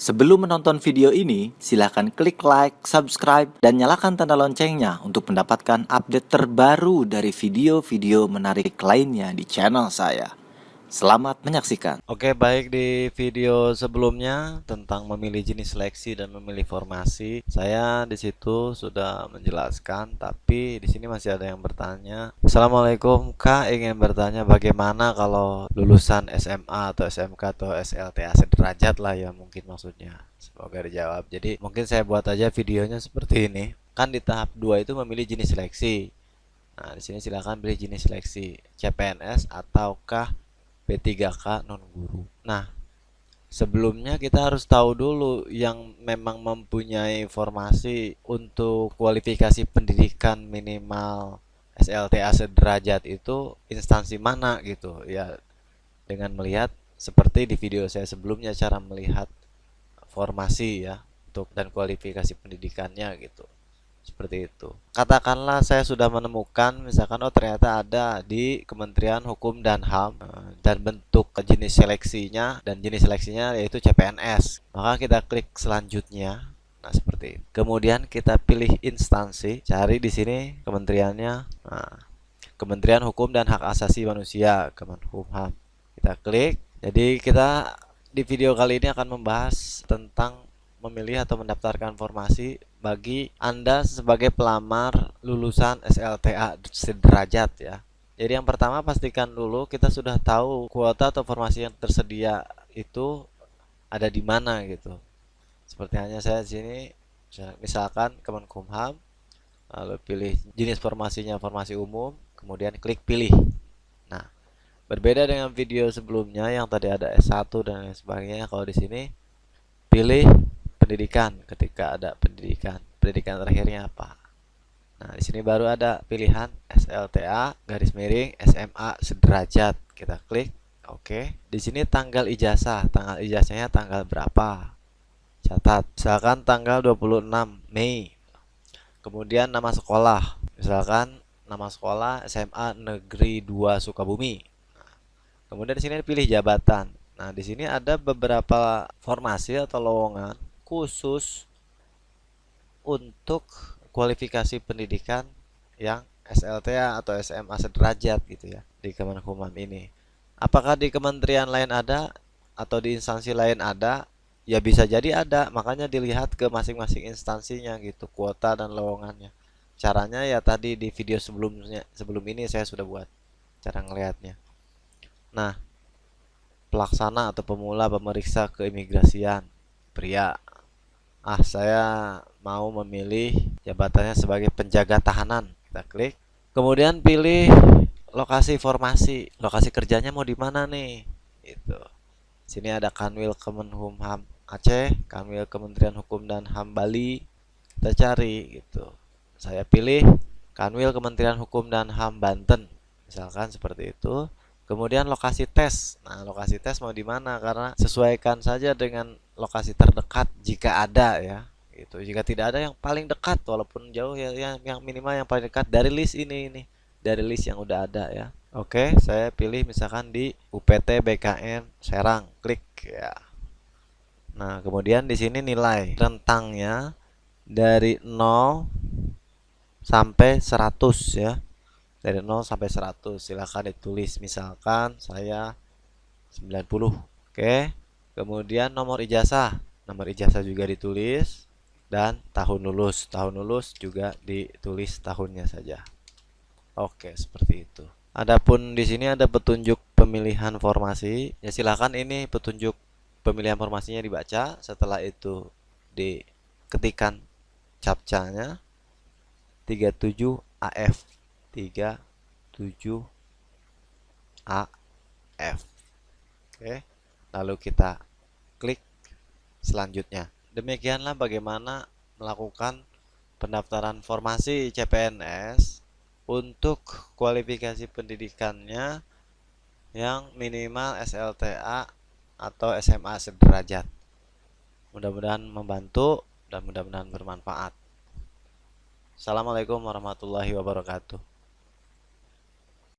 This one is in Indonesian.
Sebelum menonton video ini, silakan klik like, subscribe, dan nyalakan tanda loncengnya untuk mendapatkan update terbaru dari video-video menarik lainnya di channel saya. Selamat menyaksikan. Oke, baik, di video sebelumnya tentang memilih jenis seleksi dan memilih formasi, saya di situ sudah menjelaskan, tapi di sini masih ada yang bertanya. Assalamualaikum, Kak, ingin bertanya bagaimana kalau lulusan SMA atau SMK atau SLTA sederajat lah ya mungkin maksudnya. Semoga dijawab. Jadi mungkin saya buat aja videonya seperti ini. Kan di tahap 2 itu memilih jenis seleksi. Nah, di sini silakan pilih jenis seleksi CPNS ataukah P3K non guru. Nah, sebelumnya kita harus tahu dulu yang memang mempunyai informasi untuk kualifikasi pendidikan minimal SLTA sederajat itu instansi mana gitu ya, dengan melihat seperti di video saya sebelumnya cara melihat formasi ya untuk dan kualifikasi pendidikannya gitu. Seperti itu. Katakanlah saya sudah menemukan misalkan ternyata ada di Kementerian Hukum dan HAM dan bentuk jenis seleksinya dan jenis seleksinya yaitu CPNS. Maka kita klik selanjutnya. Nah, seperti itu. Kemudian kita pilih instansi, cari di sini kementeriannya. Nah, Kementerian Hukum dan Hak Asasi Manusia, Kemenhumham. Kita klik. Jadi kita di video kali ini akan membahas tentang memilih atau mendaftarkan formasi bagi Anda sebagai pelamar lulusan SLTA sederajat ya. Jadi yang pertama pastikan dulu kita sudah tahu kuota atau formasi yang tersedia itu ada di mana gitu. Seperti hanya saya di sini misalkan Kemenkumham, lalu pilih jenis formasinya formasi umum, kemudian klik pilih. Nah, berbeda dengan video sebelumnya yang tadi ada S1 dan lain sebagainya, kalau di sini pilih pendidikan ketika ada pendidikan. Pendidikan terakhirnya apa? Nah, di sini baru ada pilihan SLTA garis miring SMA sederajat. Kita klik oke. Di sini tanggal ijazah, tanggal ijazahnya tanggal berapa? Catat, misalkan tanggal 26 Mei. Kemudian nama sekolah, misalkan nama sekolah SMA Negeri 2 Sukabumi. Kemudian di sini pilih jabatan. Nah, di sini ada beberapa formasi atau lowongan khusus untuk kualifikasi pendidikan yang SLTA atau SMA sederajat gitu ya di Kemenkumham ini. Apakah di kementerian lain ada atau di instansi lain ada? Ya bisa jadi ada, makanya dilihat ke masing-masing instansinya gitu, kuota dan lowongannya. Caranya ya tadi di video sebelum ini saya sudah buat cara ngelihatnya. Nah, pelaksana atau pemula pemeriksa keimigrasian pria. Saya mau memilih jabatannya sebagai penjaga tahanan. Kita klik. Kemudian pilih lokasi formasi. Lokasi kerjanya mau di mana nih? Itu. Sini ada Kanwil Kemenhumham Aceh, Kanwil Kementerian Hukum dan HAM Bali. Kita cari gitu. Saya pilih Kanwil Kementerian Hukum dan HAM Banten. Misalkan seperti itu. Kemudian lokasi tes. Nah, lokasi tes mau di mana? Karena sesuaikan saja dengan lokasi terdekat jika ada ya. Gitu. Jika tidak ada yang paling dekat walaupun jauh ya, yang minimal yang paling dekat dari list ini. Dari list yang udah ada ya. Oke, saya pilih misalkan di UPT BKN Serang. Klik ya. Nah, kemudian di sini nilai rentangnya dari 0 sampai 100 ya. Dari 0 sampai 100 silahkan ditulis, misalkan saya 90. Oke. Kemudian nomor ijazah juga ditulis, dan tahun lulus juga ditulis tahunnya saja. Oke, seperti itu. Adapun di sini ada petunjuk pemilihan formasi, ya silahkan ini petunjuk pemilihan formasinya dibaca, setelah itu diketikkan captcha-nya 37 AF 37 AF. Oke, lalu kita klik selanjutnya. Demikianlah bagaimana melakukan pendaftaran formasi CPNS untuk kualifikasi pendidikannya yang minimal SLTA atau SMA sederajat. Mudah-mudahan membantu dan mudah-mudahan bermanfaat. Assalamualaikum warahmatullahi wabarakatuh.